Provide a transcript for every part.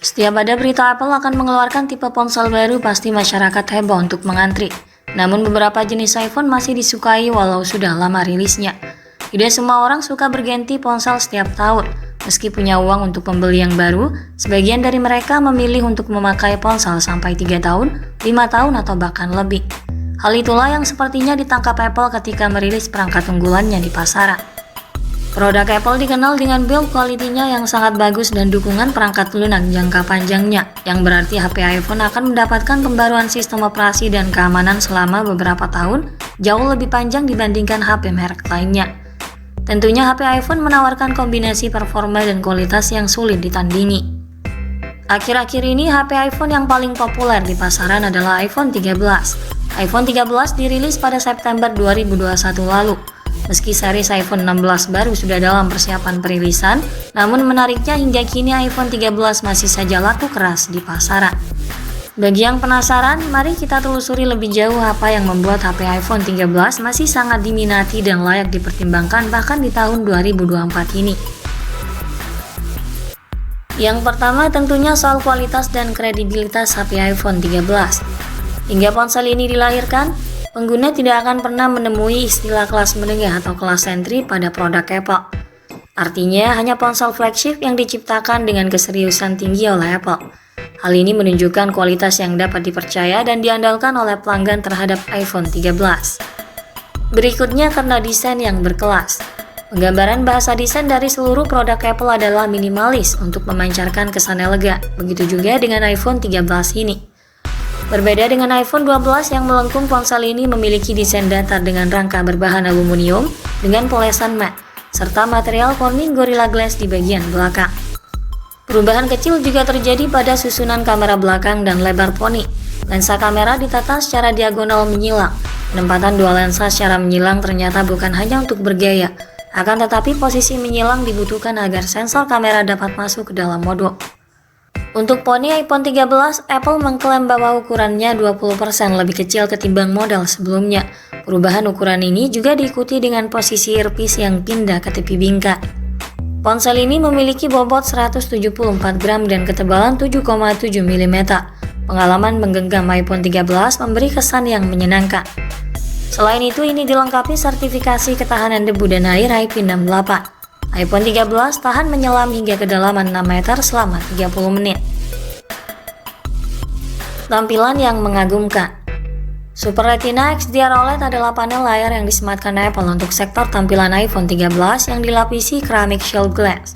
Setiap ada berita Apple akan mengeluarkan tipe ponsel baru, pasti masyarakat heboh untuk mengantri. Namun beberapa jenis iPhone masih disukai walau sudah lama rilisnya. Tidak semua orang suka berganti ponsel setiap tahun. Meski punya uang untuk membeli yang baru, sebagian dari mereka memilih untuk memakai ponsel sampai 3 tahun, 5 tahun atau bahkan lebih. Hal itulah yang sepertinya ditangkap Apple ketika merilis perangkat unggulannya di pasaran. Produk Apple dikenal dengan build quality-nya yang sangat bagus dan dukungan perangkat lunak jangka panjangnya, yang berarti HP iPhone akan mendapatkan pembaruan sistem operasi dan keamanan selama beberapa tahun, jauh lebih panjang dibandingkan HP merek lainnya. Tentunya HP iPhone menawarkan kombinasi performa dan kualitas yang sulit ditandingi. Akhir-akhir ini HP iPhone yang paling populer di pasaran adalah iPhone 13. iPhone 13 dirilis pada September 2021 lalu. Meski series iPhone 16 baru sudah dalam persiapan perilisan, namun menariknya hingga kini iPhone 13 masih saja laku keras di pasaran. Bagi yang penasaran, mari kita telusuri lebih jauh apa yang membuat HP iPhone 13 masih sangat diminati dan layak dipertimbangkan bahkan di tahun 2024 ini. Yang pertama tentunya soal kualitas dan kredibilitas HP iPhone 13. Hingga ponsel ini dilahirkan, pengguna tidak akan pernah menemui istilah kelas menengah atau kelas entry pada produk Apple. Artinya, hanya ponsel flagship yang diciptakan dengan keseriusan tinggi oleh Apple. Hal ini menunjukkan kualitas yang dapat dipercaya dan diandalkan oleh pelanggan terhadap iPhone 13. Berikutnya karena desain yang berkelas. Penggambaran bahasa desain dari seluruh produk Apple adalah minimalis untuk memancarkan kesan elegan. Begitu juga dengan iPhone 13 ini. Berbeda dengan iPhone 12 yang melengkung, ponsel ini memiliki desain datar dengan rangka berbahan aluminium dengan polesan matte, serta material Corning Gorilla Glass di bagian belakang. Perubahan kecil juga terjadi pada susunan kamera belakang dan lebar poni. Lensa kamera ditata secara diagonal menyilang. Penempatan dua lensa secara menyilang ternyata bukan hanya untuk bergaya, akan tetapi posisi menyilang dibutuhkan agar sensor kamera dapat masuk ke dalam modul. Untuk poni iPhone 13, Apple mengklaim bahwa ukurannya 20% lebih kecil ketimbang model sebelumnya. Perubahan ukuran ini juga diikuti dengan posisi earpiece yang pindah ke tepi bingkai. Ponsel ini memiliki bobot 174 gram dan ketebalan 7,7 mm. Pengalaman menggenggam iPhone 13 memberi kesan yang menyenangkan. Selain itu, ini dilengkapi sertifikasi ketahanan debu dan air IP68. iPhone 13 tahan menyelam hingga kedalaman 6 meter selama 30 menit. Tampilan yang mengagumkan. Super Retina XDR OLED adalah panel layar yang disematkan Apple untuk sektor tampilan iPhone 13 yang dilapisi keramik shield glass.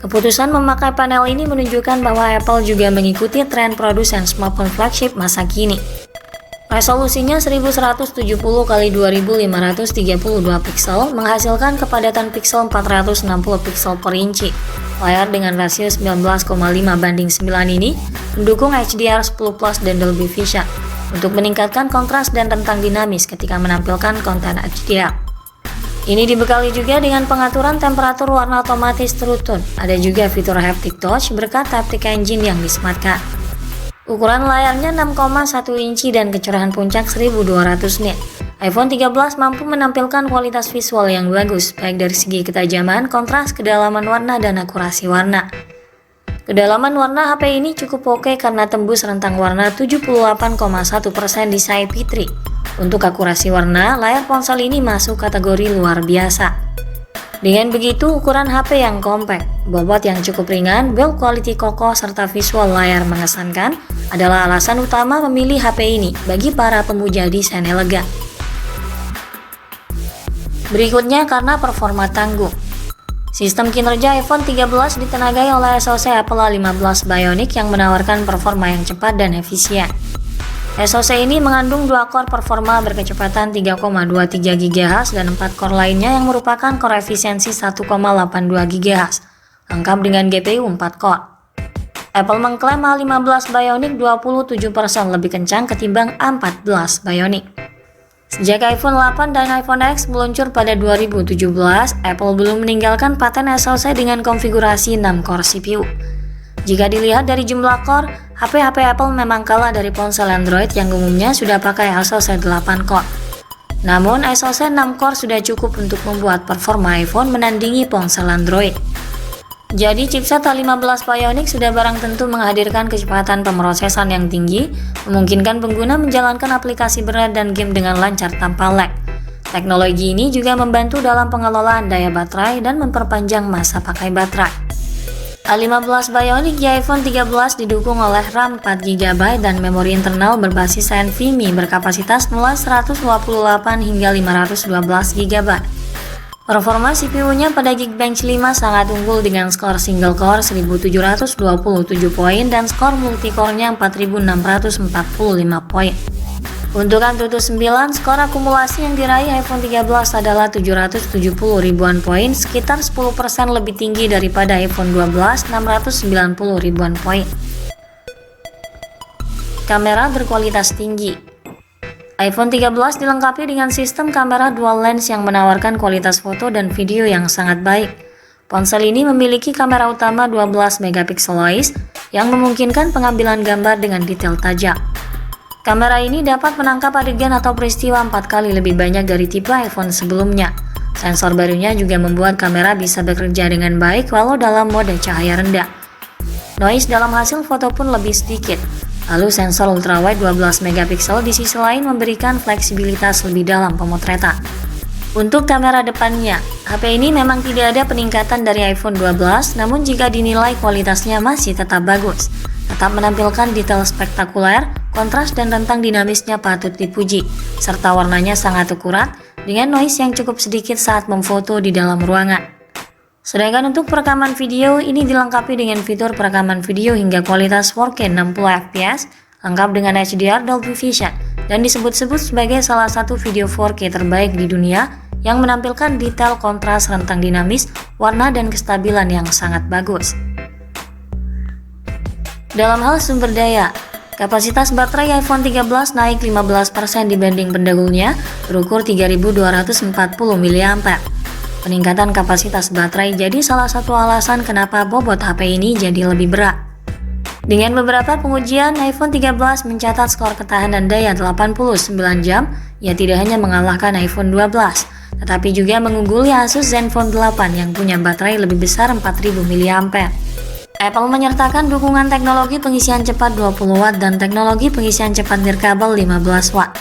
Keputusan memakai panel ini menunjukkan bahwa Apple juga mengikuti tren produsen smartphone flagship masa kini. Resolusinya 1170 x 2532 piksel menghasilkan kepadatan piksel 460 piksel per inci. Layar dengan rasio 19,5:9 ini mendukung HDR10+ dan Dolby Vision untuk meningkatkan kontras dan rentang dinamis ketika menampilkan konten HDR. Ini dibekali juga dengan pengaturan temperatur warna otomatis True Tone. Ada juga fitur haptic touch berkat haptic engine yang disematkan. Ukuran layarnya 6,1 inci dan kecerahan puncak 1200 nit. iPhone 13 mampu menampilkan kualitas visual yang bagus, baik dari segi ketajaman, kontras, kedalaman warna, dan akurasi warna. Kedalaman warna HP ini cukup oke karena tembus rentang warna 78,1% di IP3. Untuk akurasi warna, layar ponsel ini masuk kategori luar biasa. Dengan begitu, ukuran HP yang kompak, bobot yang cukup ringan, build quality kokoh, serta visual layar mengesankan adalah alasan utama memilih HP ini bagi para pemuja desain elegan. Berikutnya karena performa tangguh. Sistem kinerja iPhone 13 ditenagai oleh SoC Apple A15 Bionic yang menawarkan performa yang cepat dan efisien. SoC ini mengandung 2 core performa berkecepatan 3,23 GHz dan 4 core lainnya yang merupakan core efisiensi 1,82 GHz, lengkap dengan GPU 4 core. Apple mengklaim A15 Bionic 27% lebih kencang ketimbang A14 Bionic. Sejak iPhone 8 dan iPhone X meluncur pada 2017, Apple belum meninggalkan paten SoC dengan konfigurasi 6 core CPU. Jika dilihat dari jumlah core, HP-HP Apple memang kalah dari ponsel Android yang umumnya sudah pakai SoC 8 core. Namun, SoC 6 core sudah cukup untuk membuat performa iPhone menandingi ponsel Android. Jadi chipset A15 Bionic sudah barang tentu menghadirkan kecepatan pemrosesan yang tinggi, memungkinkan pengguna menjalankan aplikasi berat dan game dengan lancar tanpa lag. Teknologi ini juga membantu dalam pengelolaan daya baterai dan memperpanjang masa pakai baterai. A15 Bionic di iPhone 13 didukung oleh RAM 4GB dan memori internal berbasis NVMe berkapasitas mulai 128 hingga 512GB. Performa CPU-nya pada Geekbench 5 sangat unggul dengan skor single core 1727 poin dan skor multicore-nya 4645 poin. Untuk Antutu 9, skor akumulasi yang diraih iPhone 13 adalah 770 ribuan poin, sekitar 10% lebih tinggi daripada iPhone 12 690 ribuan poin. Kamera berkualitas tinggi. iPhone 13 dilengkapi dengan sistem kamera dual lens yang menawarkan kualitas foto dan video yang sangat baik. Ponsel ini memiliki kamera utama 12 megapikseloid yang memungkinkan pengambilan gambar dengan detail tajam. Kamera ini dapat menangkap adegan atau peristiwa 4 kali lebih banyak dari tipe iPhone sebelumnya. Sensor barunya juga membuat kamera bisa bekerja dengan baik walau dalam mode cahaya rendah. Noise dalam hasil foto pun lebih sedikit. Lalu sensor ultrawide 12 megapiksel di sisi lain memberikan fleksibilitas lebih dalam pemotretan. Untuk kamera depannya, HP ini memang tidak ada peningkatan dari iPhone 12, namun jika dinilai kualitasnya masih tetap bagus. Tetap menampilkan detail spektakuler, kontras dan rentang dinamisnya patut dipuji, serta warnanya sangat akurat dengan noise yang cukup sedikit saat memfoto di dalam ruangan. Sedangkan untuk perekaman video, ini dilengkapi dengan fitur perekaman video hingga kualitas 4K 60fps, lengkap dengan HDR Dolby Vision, dan disebut-sebut sebagai salah satu video 4K terbaik di dunia yang menampilkan detail kontras rentang dinamis, warna dan kestabilan yang sangat bagus. Dalam hal sumber daya, kapasitas baterai iPhone 13 naik 15% dibanding pendahulunya, berukur 3240 mAh. Peningkatan kapasitas baterai jadi salah satu alasan kenapa bobot HP ini jadi lebih berat. Dengan beberapa pengujian, iPhone 13 mencatat skor ketahanan daya 89 jam, ia tidak hanya mengalahkan iPhone 12, tetapi juga mengungguli Asus Zenfone 8 yang punya baterai lebih besar 4000 mAh. Apple menyertakan dukungan teknologi pengisian cepat 20 watt dan teknologi pengisian cepat nirkabel 15 watt.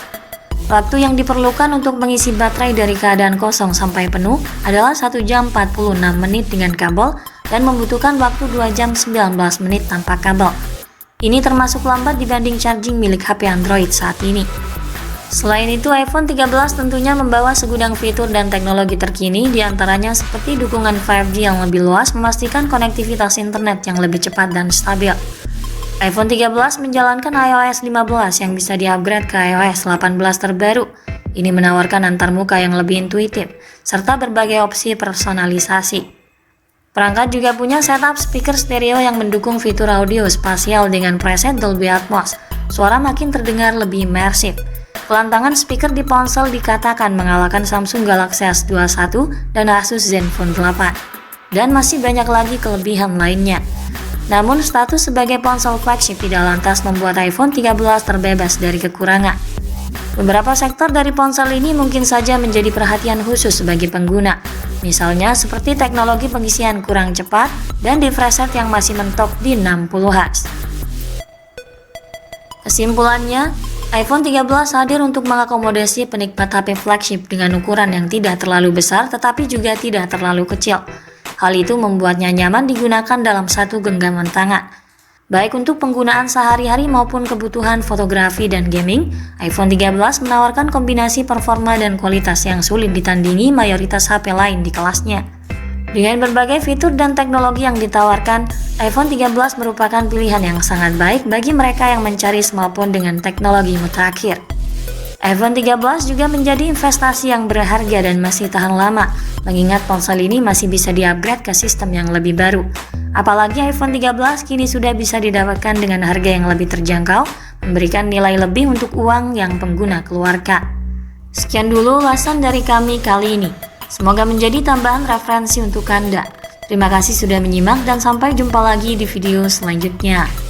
Waktu yang diperlukan untuk mengisi baterai dari keadaan kosong sampai penuh adalah 1 jam 46 menit dengan kabel dan membutuhkan waktu 2 jam 19 menit tanpa kabel. Ini termasuk lambat dibanding charging milik HP Android saat ini. Selain itu, iPhone 13 tentunya membawa segudang fitur dan teknologi terkini, diantaranya seperti dukungan 5G yang lebih luas, memastikan konektivitas internet yang lebih cepat dan stabil. iPhone 13 menjalankan iOS 15 yang bisa di-upgrade ke iOS 18 terbaru. Ini menawarkan antarmuka yang lebih intuitif, serta berbagai opsi personalisasi. Perangkat juga punya setup speaker stereo yang mendukung fitur audio spasial dengan preset Dolby Atmos. Suara makin terdengar lebih imersif. Kelantangan speaker di ponsel dikatakan mengalahkan Samsung Galaxy S21 dan Asus Zenfone 8. Dan masih banyak lagi kelebihan lainnya. Namun status sebagai ponsel flagship tidak lantas membuat iPhone 13 terbebas dari kekurangan. Beberapa sektor dari ponsel ini mungkin saja menjadi perhatian khusus bagi pengguna, misalnya seperti teknologi pengisian kurang cepat dan refresh rate yang masih mentok di 60 Hz. Kesimpulannya, iPhone 13 hadir untuk mengakomodasi penikmat HP flagship dengan ukuran yang tidak terlalu besar tetapi juga tidak terlalu kecil. Hal itu membuatnya nyaman digunakan dalam satu genggaman tangan. Baik untuk penggunaan sehari-hari maupun kebutuhan fotografi dan gaming, iPhone 13 menawarkan kombinasi performa dan kualitas yang sulit ditandingi mayoritas HP lain di kelasnya. Dengan berbagai fitur dan teknologi yang ditawarkan, iPhone 13 merupakan pilihan yang sangat baik bagi mereka yang mencari smartphone dengan teknologi mutakhir. iPhone 13 juga menjadi investasi yang berharga dan masih tahan lama, mengingat ponsel ini masih bisa di-upgrade ke sistem yang lebih baru. Apalagi iPhone 13 kini sudah bisa didapatkan dengan harga yang lebih terjangkau, memberikan nilai lebih untuk uang yang pengguna keluarkan. Sekian dulu ulasan dari kami kali ini. Semoga menjadi tambahan referensi untuk Anda. Terima kasih sudah menyimak dan sampai jumpa lagi di video selanjutnya.